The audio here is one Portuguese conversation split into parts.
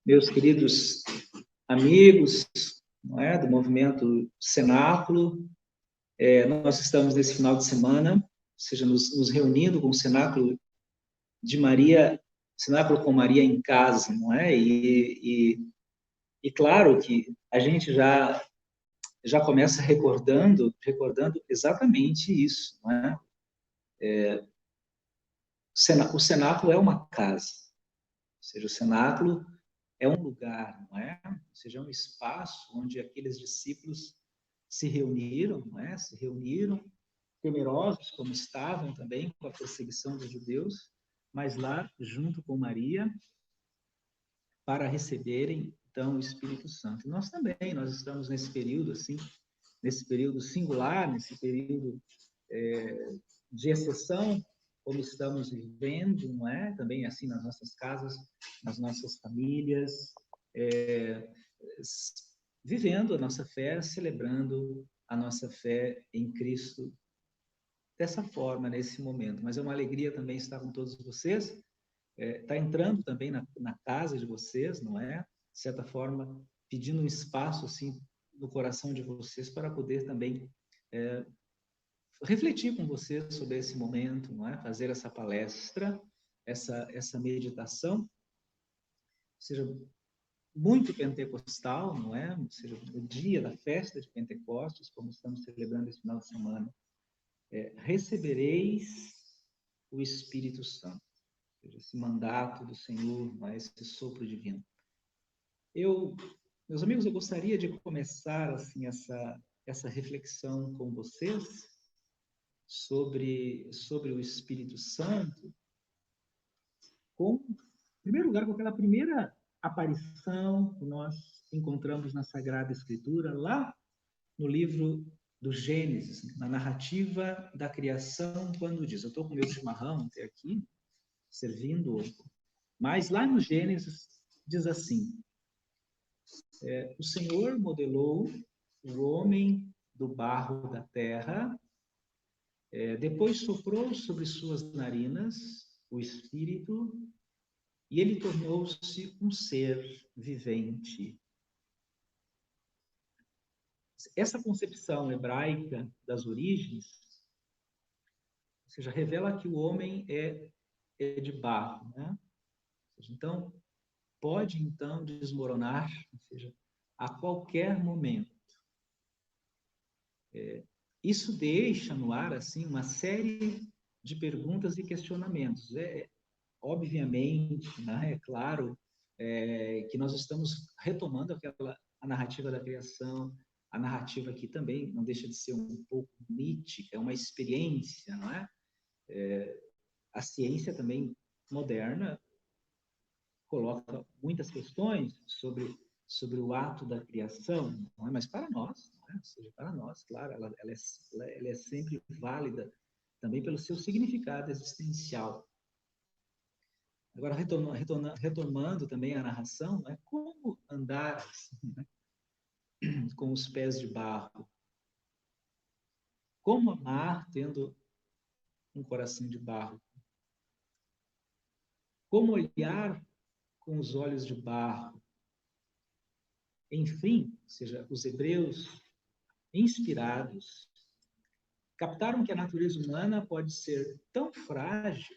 meus queridos amigos, não é, do movimento Cenáculo. Nós estamos nesse final de semana, ou seja, nos reunindo com o Cenáculo de Maria, Cenáculo com Maria em casa, não é? E claro que a gente já começa recordando exatamente isso, não é? O cenáculo é uma casa, ou seja, o cenáculo é um lugar, não é? Ou seja, é um espaço onde aqueles discípulos se reuniram, não é? Se reuniram, temerosos como estavam também com a perseguição dos judeus, mas lá junto com Maria para receberem então o Espírito Santo. Nós também, nós estamos nesse período assim, nesse período singular, nesse período de exceção, como estamos vivendo, não é? Também assim nas nossas casas, nas nossas famílias, vivendo a nossa fé, celebrando a nossa fé em Cristo dessa forma, nesse momento. Mas é uma alegria também estar com todos vocês, está entrando também na casa de vocês, não é? De certa forma, pedindo um espaço assim no coração de vocês para poder também refletir com vocês sobre esse momento, não é? Fazer essa palestra, essa meditação, seja muito pentecostal, não é? Ou seja, o dia da festa de Pentecostes, como estamos celebrando esse final de semana, recebereis o Espírito Santo, ou seja, esse mandato do Senhor, não é? Esse sopro divino. Meus amigos, eu gostaria de começar assim essa reflexão com vocês sobre o Espírito Santo, em primeiro lugar, com aquela primeira aparição que nós encontramos na Sagrada Escritura, lá no livro do Gênesis, na narrativa da criação, quando diz, eu estou com meu chimarrão até aqui, servindo, mas lá no Gênesis diz assim, o Senhor modelou o homem do barro da terra, depois soprou sobre suas narinas o Espírito e ele tornou-se um ser vivente. Essa concepção hebraica das origens, ou seja, revela que o homem é de barro, né? Então, pode então desmoronar, ou seja, a qualquer momento. Isso deixa no ar assim uma série de perguntas e questionamentos. Obviamente, né, é claro, que nós estamos retomando a narrativa da criação, a narrativa aqui também não deixa de ser um pouco mítica, é uma experiência, não é? A ciência também moderna coloca muitas questões sobre o ato da criação, não é? Mas para nós, não é? Ou seja, para nós, claro, ela é sempre válida também pelo seu significado existencial. Agora, retomando também a narração, né? Como andar assim, né? Com os pés de barro? Como amar tendo um coração de barro? Como olhar com os olhos de barro? Enfim, ou seja, os hebreus, inspirados, captaram que a natureza humana pode ser tão frágil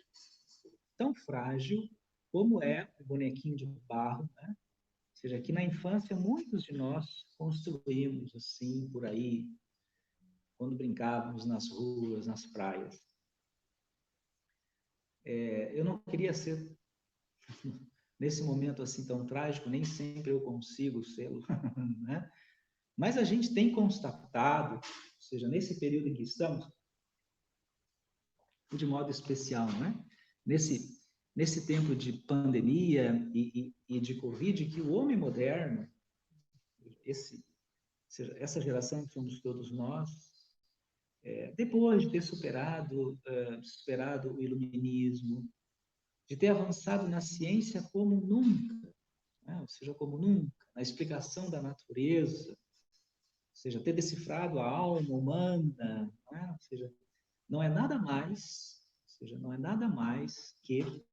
como é o bonequinho de barro, né? Ou seja, que na infância muitos de nós construímos assim por aí, quando brincávamos nas ruas, nas praias. Eu não queria ser nesse momento assim tão trágico, nem sempre eu consigo sê-lo, né? Mas a gente tem constatado, ou seja, nesse período em que estamos, de modo especial, né? Nesse tempo de pandemia e de Covid, que o homem moderno, essa geração que somos todos nós, depois de ter superado o iluminismo, de ter avançado na ciência como nunca, né? Ou seja, como nunca, na explicação da natureza, ou seja, ter decifrado a alma humana, né? Ou seja, não é nada mais, ou seja, não é nada mais que, ou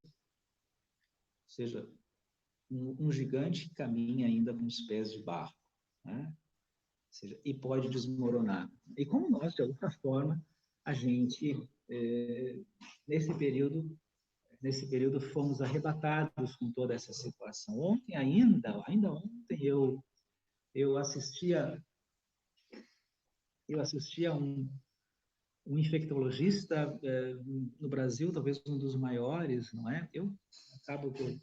seja, um gigante que caminha ainda com os pés de barro, né? Ou seja, e pode desmoronar. E como nós, de alguma forma, a gente, nesse período fomos arrebatados com toda essa situação. Ontem ainda ontem eu assistia a um infectologista no Brasil, talvez um dos maiores, não é? Acabo que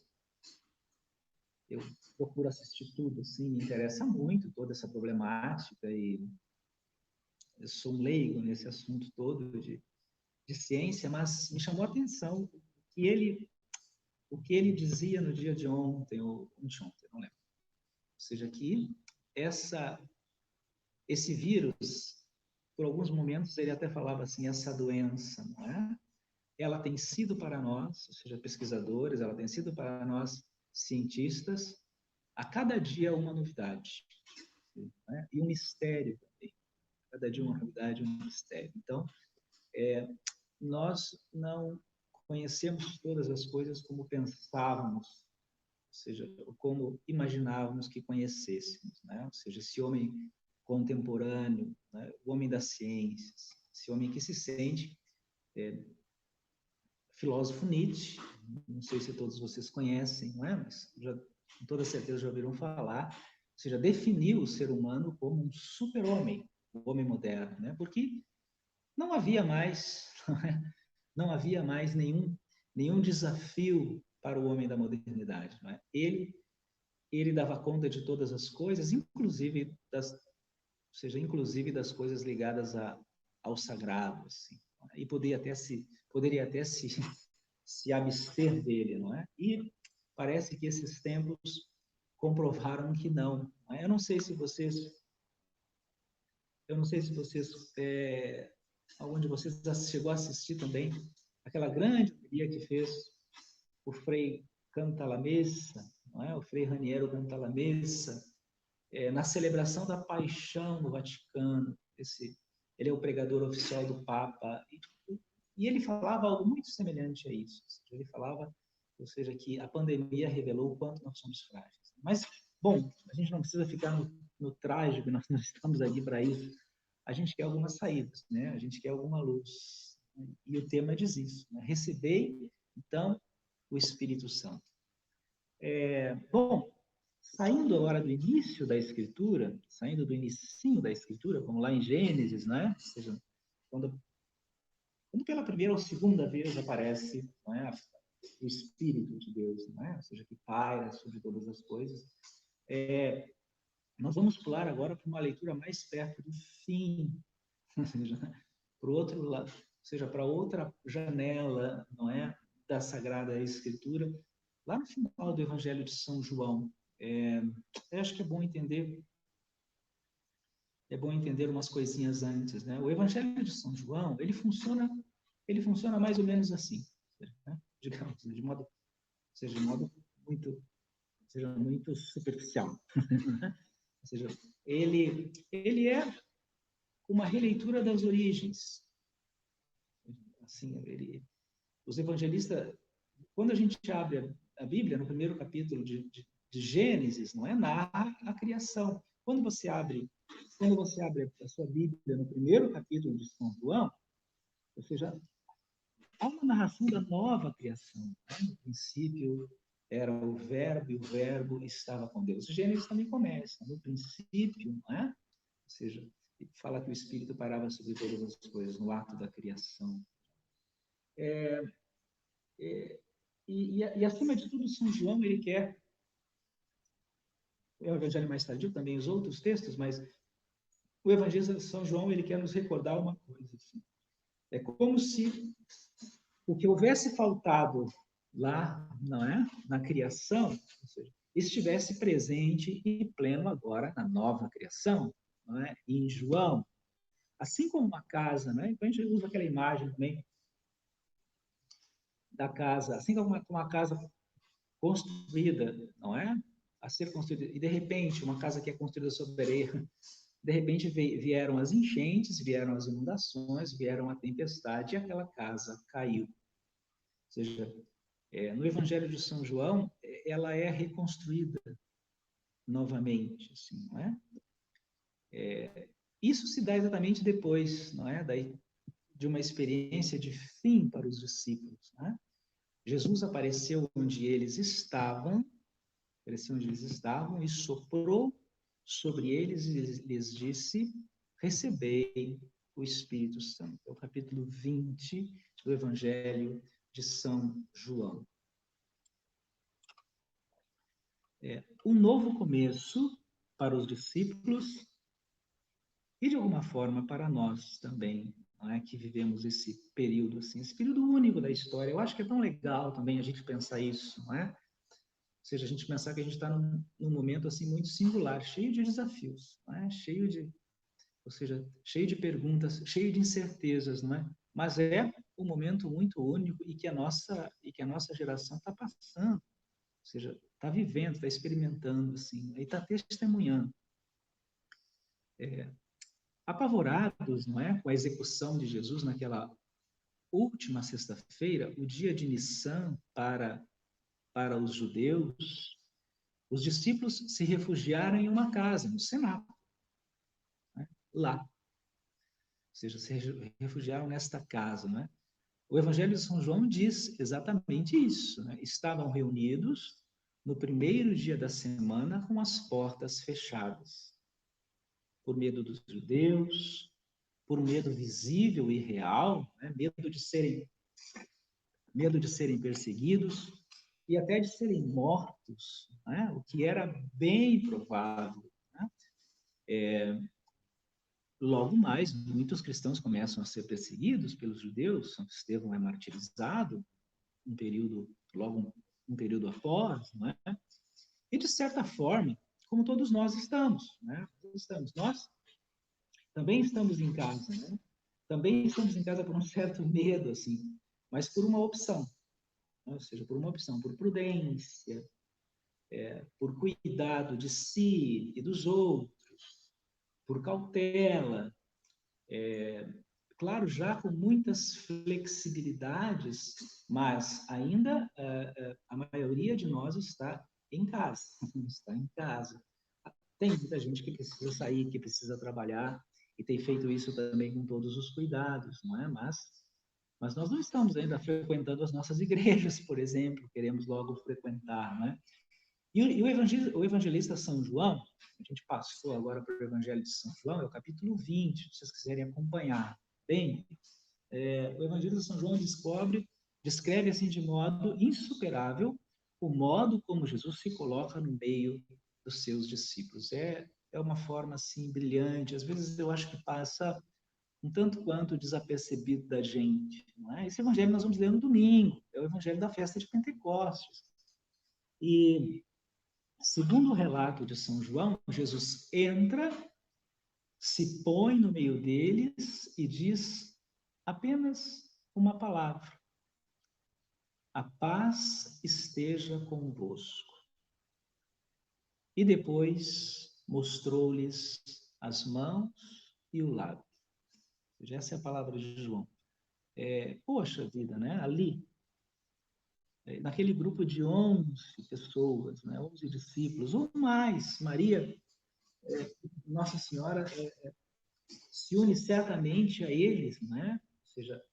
eu procuro assistir tudo, assim, me interessa muito toda essa problemática e eu sou um leigo nesse assunto todo de ciência, mas me chamou a atenção o que ele dizia no dia de ontem, ou anteontem, não lembro. Ou seja, que esse vírus, por alguns momentos, ele até falava assim, essa doença, não é? Ela tem sido para nós, ou seja, pesquisadores, ela tem sido para nós, cientistas, a cada dia uma novidade. Né? E um mistério também. Cada dia uma novidade, um mistério. Então, nós não conhecemos todas as coisas como pensávamos, ou seja, como imaginávamos que conhecêssemos, né? Ou seja, esse homem contemporâneo, né? O homem das ciências, esse homem que se sente filósofo Nietzsche, não sei se todos vocês conhecem, não é? Mas já, com toda certeza já ouviram falar, ou seja, definiu o ser humano como um super-homem, o homem moderno, né? Porque não havia mais, não havia mais nenhum desafio para o homem da modernidade, não é? Ele dava conta de todas as coisas, inclusive das coisas ligadas ao sagrado, assim, e poderia até se abster dele, não é? E parece que esses tempos comprovaram que não. Eu não sei se vocês, algum de vocês chegou a assistir também aquela grande homilia que fez o Frei Cantalamessa, não é? O Frei Raniero Cantalamessa, na celebração da Paixão no Vaticano. Ele é o pregador oficial do Papa, e ele falava algo muito semelhante a isso. Ele falava, ou seja, que a pandemia revelou o quanto nós somos frágeis. Mas, bom, a gente não precisa ficar no trágico, nós não estamos aqui para isso. A gente quer algumas saídas, né? A gente quer alguma luz. E o tema diz isso, né? Recebei, então, o Espírito Santo. Bom, saindo agora do início da Escritura, saindo do inicinho da Escritura, como lá em Gênesis, né? Ou seja, quando pela primeira ou segunda vez aparece, não é, o Espírito de Deus, não é? Ou seja, que paira sobre todas as coisas. Nós vamos pular agora para uma leitura mais perto do fim, ou seja, para o outro lado, ou seja, para outra janela, não é, da Sagrada Escritura, lá no final do Evangelho de São João. Eu acho que é bom entender umas coisinhas antes, né? O Evangelho de São João, ele funciona mais ou menos assim, né? Digamos, de modo muito superficial. Ou seja, ele é uma releitura das origens. Assim, os evangelistas, quando a gente abre a Bíblia, no primeiro capítulo de Gênesis, não é, narra a criação. Quando você abre a sua Bíblia no primeiro capítulo de São João, ou seja, há uma narração da nova criação. Né? No princípio era o Verbo, e o Verbo estava com Deus. Gênesis também começa, no princípio, não é? Ou seja, fala que o Espírito parava sobre todas as coisas, no ato da criação. E acima de tudo, São João, ele quer, é o Evangelho mais tardio, também os outros textos, mas o Evangelho de São João, ele quer nos recordar uma coisa. Assim. É como se o que houvesse faltado lá, não é? Na criação, ou seja, estivesse presente e pleno agora na nova criação, não é? Em João, assim como uma casa, né? Então a gente usa aquela imagem também da casa, assim como uma casa construída, não é? A ser construída, e de repente uma casa que é construída sobre areia, de repente vieram as enchentes, vieram as inundações, vieram a tempestade e aquela casa caiu. Ou seja, No Evangelho de São João, ela é reconstruída novamente, assim, não é? Isso se dá exatamente depois, não é? Daí, de uma experiência de fim para os discípulos, não é? Jesus apareceu onde eles estavam, e soprou sobre eles e lhes disse: recebei o Espírito Santo. É o capítulo 20 do Evangelho de São João. Um novo começo para os discípulos e, de alguma forma, para nós também, não é? Que vivemos esse período, assim, esse período único da história. Eu acho que é tão legal também a gente pensar isso, não é? Ou seja, a gente pensar que a gente está num momento assim muito singular, cheio de desafios, não é? Ou seja, cheio de perguntas, cheio de incertezas, não é? Mas é um momento muito único e que a nossa geração está passando, ou seja, está vivendo, está experimentando, assim, e está testemunhando. Apavorados, não é, com a execução de Jesus naquela última sexta-feira, o dia de Nissan para os judeus, os discípulos se refugiaram em uma casa, no cenáculo, né? Lá. Ou seja, se refugiaram nesta casa, né? O Evangelho de São João diz exatamente isso, né? Estavam reunidos no primeiro dia da semana com as portas fechadas, por medo dos judeus, por medo visível e real, né? Medo de serem perseguidos e até de serem mortos, né? O que era bem provável, né? Logo mais, muitos cristãos começam a ser perseguidos pelos judeus. São Estevão é martirizado logo um período após, não é? E de certa forma, como todos nós estamos, né? Nós também estamos em casa, né? Também estamos em casa por um certo medo, assim, mas por uma opção, né? Ou seja, por uma opção, por prudência, por cuidado de si e dos outros, por cautela, claro, já com muitas flexibilidades, mas ainda a maioria de nós está em casa, está em casa. Tem muita gente que precisa sair, que precisa trabalhar, e tem feito isso também com todos os cuidados, não é? Mas nós não estamos ainda frequentando as nossas igrejas, por exemplo, queremos logo frequentar, não é? E o evangelista São João, a gente passou agora para o Evangelho de São João, é o capítulo 20, se vocês quiserem acompanhar. Bem, o evangelista São João descreve assim de modo insuperável o modo como Jesus se coloca no meio dos seus discípulos. É uma forma assim brilhante, às vezes eu acho que passa um tanto quanto desapercebido da gente, não é? Esse evangelho nós vamos ler no domingo, é o evangelho da festa de Pentecostes. E segundo o relato de São João, Jesus entra, se põe no meio deles e diz apenas uma palavra: a paz esteja convosco. E depois mostrou-lhes as mãos e o lado. Essa é a palavra de João. Poxa vida, né? Ali, naquele grupo de 11 pessoas, né? 11 discípulos, ou mais, Maria, Nossa Senhora, se une certamente a eles, né? Ou seja,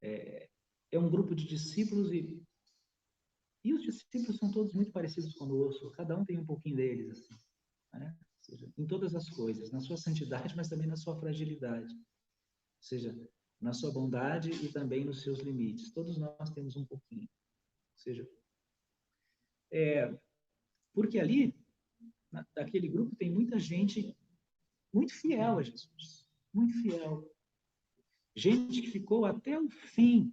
é um grupo de discípulos e os discípulos são todos muito parecidos conosco, cada um tem um pouquinho deles, assim, né? Ou seja, em todas as coisas, na sua santidade, mas também na sua fragilidade. Ou seja, na sua bondade e também nos seus limites. Todos nós temos um pouquinho. Ou seja, porque ali, naquele grupo, tem muita gente muito fiel a Jesus, muito fiel. Gente que ficou até o fim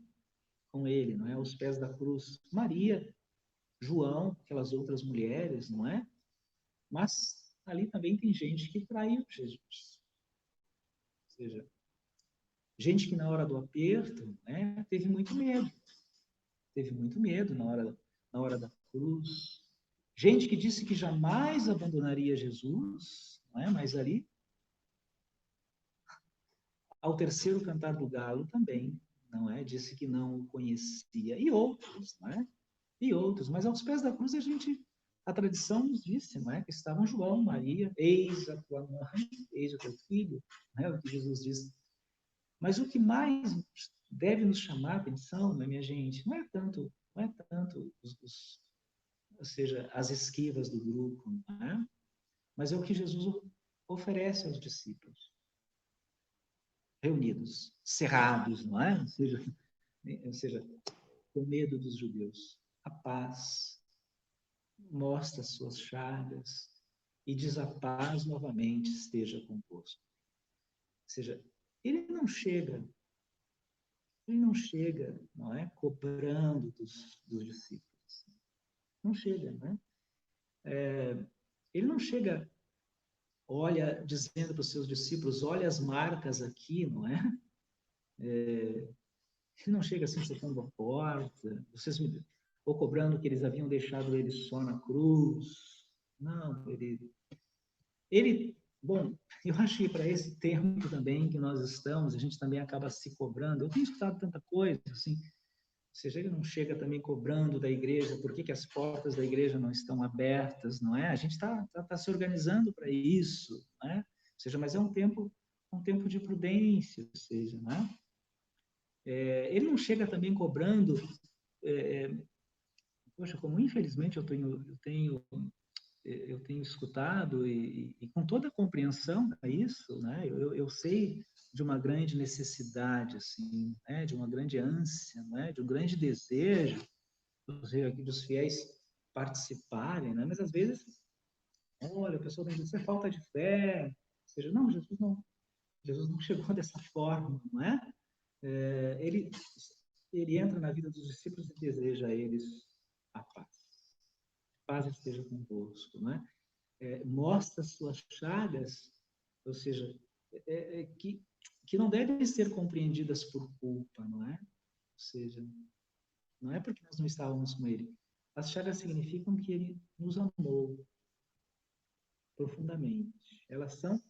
com ele, não é? Aos pés da cruz. Maria, João, aquelas outras mulheres, não é? Mas ali também tem gente que traiu Jesus. Ou seja, gente que na hora do aperto, né, teve muito medo. Teve muito medo na hora da cruz. Gente que disse que jamais abandonaria Jesus, não é? Mas ali, ao terceiro cantar do galo também, não é? Disse que não o conhecia. E outros, não é? e outros. Mas aos pés da cruz a tradição nos disse, não é? Que estavam João, Maria, eis a tua mãe, eis o teu filho, não é o que Jesus diz. Mas o que mais deve nos chamar a atenção, né, minha gente, não é tanto ou seja, as esquivas do grupo, não é? Mas é o que Jesus oferece aos discípulos, reunidos, cerrados, não é? Ou seja, com medo dos judeus. A paz mostra as suas chagas e diz a paz novamente esteja convosco. Ou seja, ele não chega, não é, cobrando dos discípulos. Não chega, né? Ele não chega, olha, dizendo para os seus discípulos, olha as marcas aqui, não é? Ele não chega assim, chutando a porta, ou cobrando que eles haviam deixado ele só na cruz. Não, bom, eu acho que para esse tempo também que nós estamos, a gente também acaba se cobrando. Eu tenho escutado tanta coisa, assim, ou seja, ele não chega também cobrando da igreja, por que as portas da igreja não estão abertas, não é? A gente está se organizando para isso, não é? Ou seja, mas é um tempo de prudência, ou seja, não é? Ele não chega também cobrando, poxa, como infelizmente eu tenho escutado e com toda a compreensão a isso, né? Eu sei de uma grande necessidade, assim, né? De uma grande ânsia, né? De um grande desejo dos fiéis participarem, né? Mas às vezes, olha, a pessoa tem que dizer, isso é falta de fé, ou seja, não, Jesus não chegou dessa forma, não é? Ele entra na vida dos discípulos e deseja a eles a paz. Paz esteja convosco, não é? Mostra suas chagas, ou seja, que não devem ser compreendidas por culpa, não é? Ou seja, não é porque nós não estávamos com ele. As chagas significam que ele nos amou profundamente. Elas são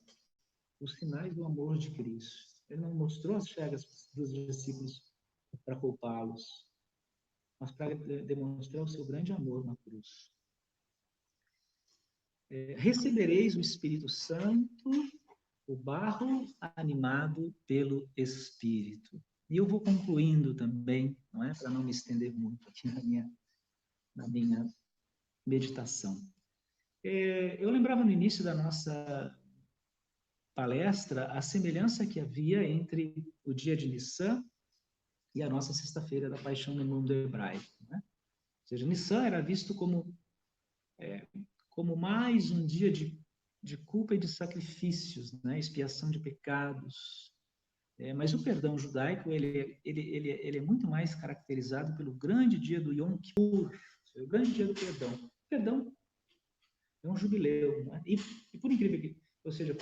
os sinais do amor de Cristo. Ele não mostrou as chagas dos discípulos para culpá-los, mas para demonstrar o seu grande amor na cruz. Recebereis o Espírito Santo, o barro animado pelo Espírito. E eu vou concluindo também, não é, para não me estender muito aqui na minha meditação. Eu lembrava no início da nossa palestra a semelhança que havia entre o dia de Nissan e a nossa sexta-feira da Paixão no mundo hebraico. Né? Ou seja, Nissan era visto como mais um dia de culpa e de sacrifícios, né? Expiação de pecados. Mas o perdão judaico ele é muito mais caracterizado pelo grande dia do Yom Kippur, o grande dia do perdão. O perdão é um jubileu, né? E por incrível que, ou seja,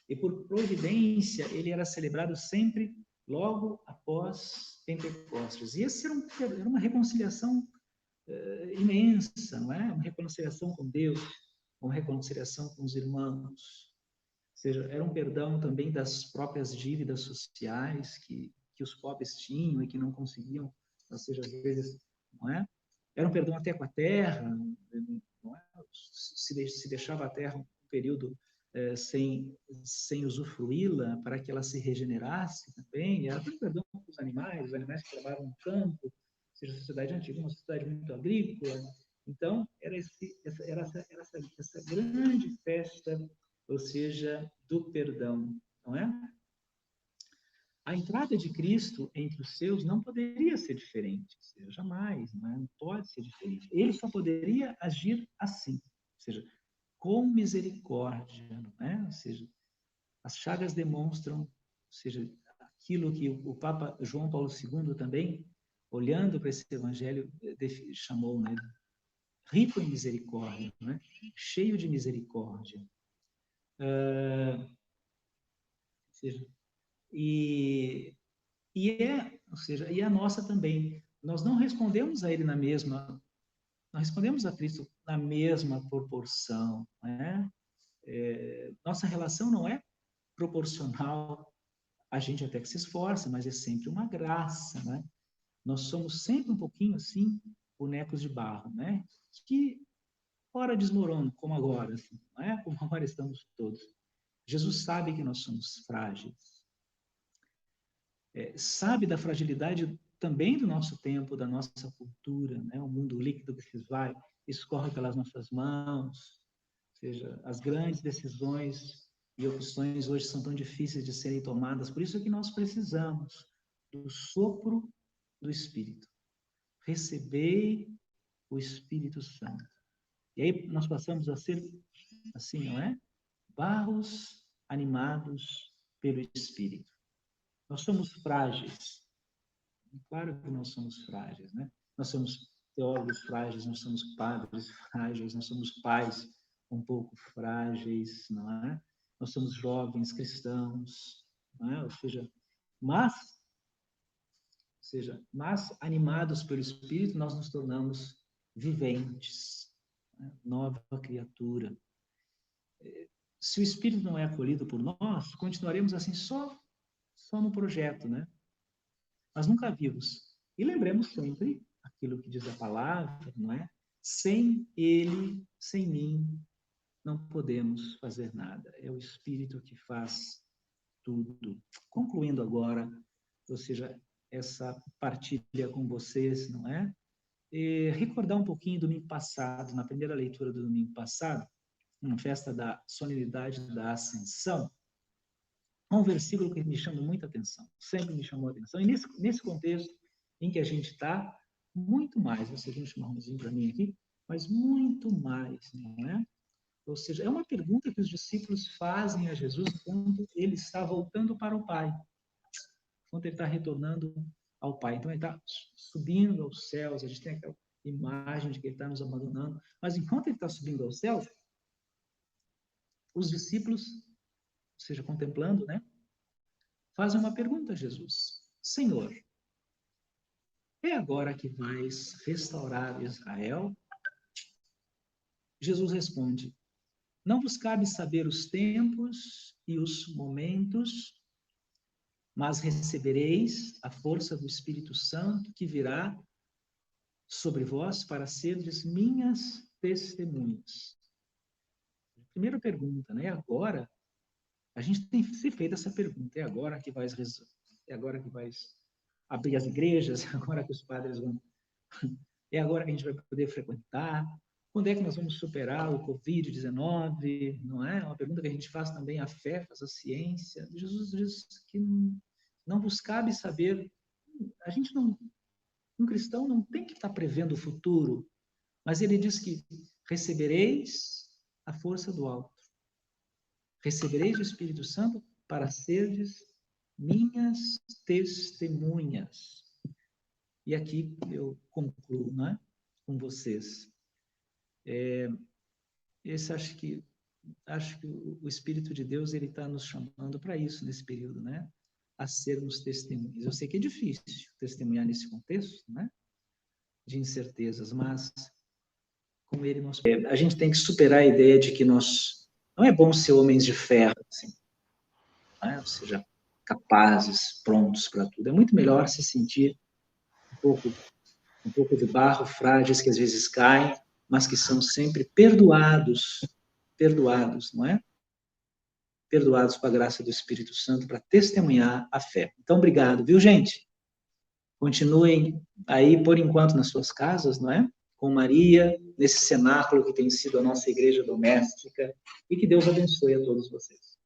e por providência, ele era celebrado sempre logo após Pentecostes. E essa era uma reconciliação imensa, não é? Uma reconciliação com Deus, uma reconciliação com os irmãos. Ou seja, era um perdão também das próprias dívidas sociais que os pobres tinham e que não conseguiam, ou seja, às vezes, não é? Era um perdão até com a terra, não é? Se deixava a terra um período sem usufruí-la para que ela se regenerasse também. Era um perdão com os animais que trabalhavam no campo, ou seja, a sociedade antiga, uma sociedade muito agrícola. Então, era essa grande festa, ou seja, do perdão, não é? A entrada de Cristo entre os seus não poderia ser diferente, ou seja, jamais, não pode ser diferente. Ele só poderia agir assim, ou seja, com misericórdia, não é? Ou seja, as chagas demonstram, ou seja, aquilo que o Papa João Paulo II também, olhando para esse evangelho, chamou, né? Rico em misericórdia, não é? Cheio de misericórdia. Ou seja, ou seja, e a nossa também. Nós não respondemos a ele não respondemos a Cristo na mesma proporção, né? Nossa relação não é proporcional. A gente até que se esforça, mas é sempre uma graça, né? Nós somos sempre um pouquinho assim, bonecos de barro, né? Que ora desmoronam, como agora, assim, não é? Como agora estamos todos. Jesus sabe que nós somos frágeis. Sabe da fragilidade também do nosso tempo, da nossa cultura, né? O mundo líquido que se vai, escorre pelas nossas mãos. Ou seja, as grandes decisões e opções hoje são tão difíceis de serem tomadas. Por isso é que nós precisamos do sopro do Espírito. Recebei o Espírito Santo. E aí nós passamos a ser assim, não é? Barros animados pelo Espírito. Nós somos frágeis. Claro que nós somos frágeis, né? Nós somos teólogos frágeis, nós somos padres frágeis, nós somos pais um pouco frágeis, não é? Nós somos jovens cristãos, não é? Ou seja, animados pelo Espírito, nós nos tornamos viventes, né? Nova criatura. Se o Espírito não é acolhido por nós, continuaremos assim só no projeto, né? Mas nunca vivos. E lembremos sempre aquilo que diz a palavra, não é? Sem Ele, sem mim, não podemos fazer nada. É o Espírito que faz tudo. Concluindo agora, ou seja, essa partilha com vocês, não é? E recordar um pouquinho do domingo passado, na primeira leitura do domingo passado, na festa da solenidade da Ascensão, um versículo que me chama muita atenção, sempre me chamou a atenção. E nesse contexto em que a gente está, muito mais, vocês vão chamar um marronzinho para mim aqui, mas muito mais, não é? Ou seja, é uma pergunta que os discípulos fazem a Jesus quando ele está voltando para o Pai, quando ele está retornando ao Pai. Então, ele está subindo aos céus, a gente tem aquela imagem de que ele está nos abandonando, mas enquanto ele está subindo aos céus, os discípulos, ou seja, contemplando, né, fazem uma pergunta a Jesus: Senhor, é agora que vais restaurar Israel? Jesus responde: não vos cabe saber os tempos e os momentos, mas recebereis a força do Espírito Santo que virá sobre vós para serdes minhas testemunhas. Primeira pergunta, né? Agora, a gente tem se feito essa pergunta: é agora que vais abrir as igrejas? É agora que os padres vão... É agora que a gente vai poder frequentar? Quando é que nós vamos superar o Covid-19? Não é? Uma pergunta que a gente faz também à fé, faz à ciência. Jesus diz que não vos cabe saber. A gente não... Um cristão não tem que estar prevendo o futuro, mas ele diz que recebereis a força do alto. Recebereis o Espírito Santo para serdes minhas testemunhas. E aqui eu concluo, né, com vocês. Acho que o Espírito de Deus ele está nos chamando para isso nesse período, né? A sermos testemunhas. Eu sei que é difícil testemunhar nesse contexto, né? De incertezas, mas com ele a gente tem que superar a ideia de que nós não é bom ser homens de ferro, assim, né? Ou seja, capazes, prontos para tudo. É muito melhor se sentir um pouco de barro, frágeis que às vezes caem, mas que são sempre perdoados, não é? Perdoados com a graça do Espírito Santo para testemunhar a fé. Então, obrigado, viu, gente? Continuem aí, por enquanto, nas suas casas, não é? Com Maria, nesse cenáculo que tem sido a nossa igreja doméstica, e que Deus abençoe a todos vocês.